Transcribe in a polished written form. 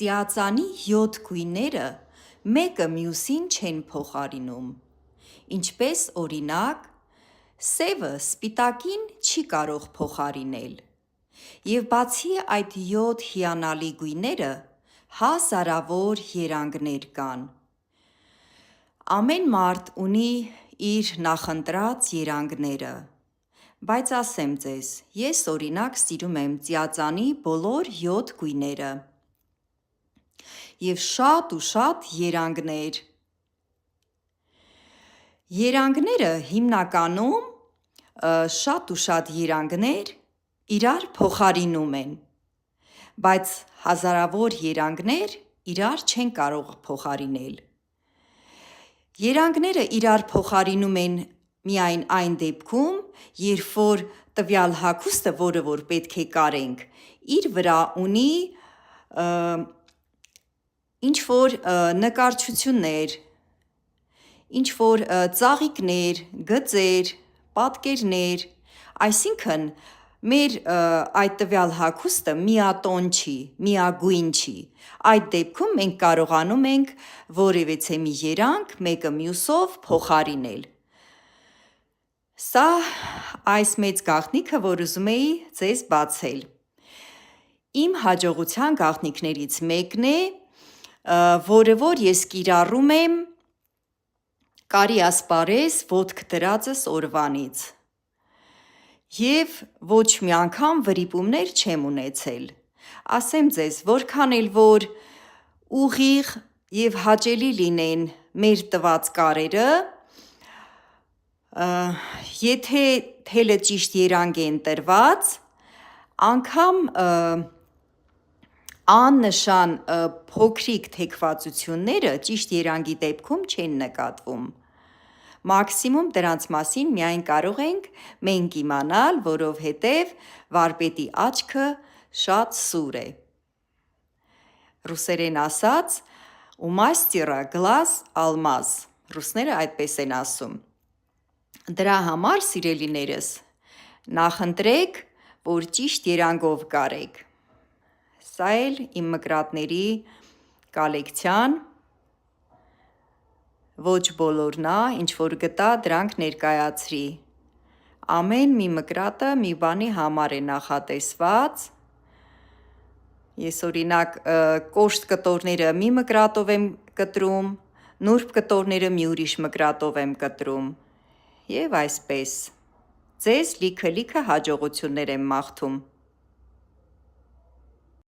ծիածանի 7 գույները մեկը մյուսին չեն փոխարինում, ինչպես օրինակ, սևը սպիտակին չի կարող փոխարինել, և բացի այդ 7 հիանալի գույները, հազարավոր երանգներ կան։ Ամեն մարդ ունի իր նախընտրած երանգները, բայց ասեմ ձեզ, ես օրինակ սիրում եմ ծիածանի բոլոր 7 գույները և շատ ու շատ երանգներ։ Երանգները հիմնականում շատ ու շատ երանգներ իրար փոխարինում են, բայց հազարավոր երանգներ իրար չեն կարող փոխարինել։ Երանգները իրար փոխարինում են միայն այն դեպքում, երբ որ տվյալ հագուստը, որը որ պետք է կարենք, իր վրա ունի ինչ-որ նկարչություններ, ինչ-որ ծաղիկներ, գծեր, պատկերներ, այսինքն մեր այդ տվյալ հագուստը միատոն չի, միագույն չի, այդ դեպքում մենք կարողանում ենք որևէցե մի երանգ մեկը մյուսով փոխարինել։ Սա այս մեծ գաղտնիքը, որ ուզում էի ձեզ բացել։ Իմ հաջողության գաղտնիքներից մեկն է, որը որ ես կիրառում եմ կարի ասպարեզ ոտք դրածս օրվանից և ոչ մի անգամ վրիպումներ չեմ ունեցել։ Ասեմ ձեզ, որքան էլ որ ուղիղ և հաճելի լինեն մեր տված կարերը, եթե թելը ճիշտ երանգ է ընտրված, անգամ աննշան փոքրիկ թեքվածությունները ճիշտ երանգի դեպքում չեն նկատվում։ Մաքսիմում դրանց մասին միայն կարող ենք մենք իմանալ, որովհետև վարպետի աչքը շատ սուր է։ Ռուսերեն ասած, «У мастера глаз алмаз», ռուսները այդպես են ասում։ Դրա համար, սիրելիներս, նախընտրեք, որ ճիշտ երանգով կարեք։ Սա էլ իմ մկրատների կոլեկցիան ոչ բոլորն ա, ինչ որ գտա, դրանք ներկայացրի։ Ամեն մի մկրատը մի բանի համար է նախատեսված։ Ես օրինակ կոշտ կտորները մի մկրատով եմ կտրում, նուրբ կտորները մի ուրիշ մկրատով եմ կտրում և այսպես։ Ձեզ լիքը հաջողություններ եմ մաղթում։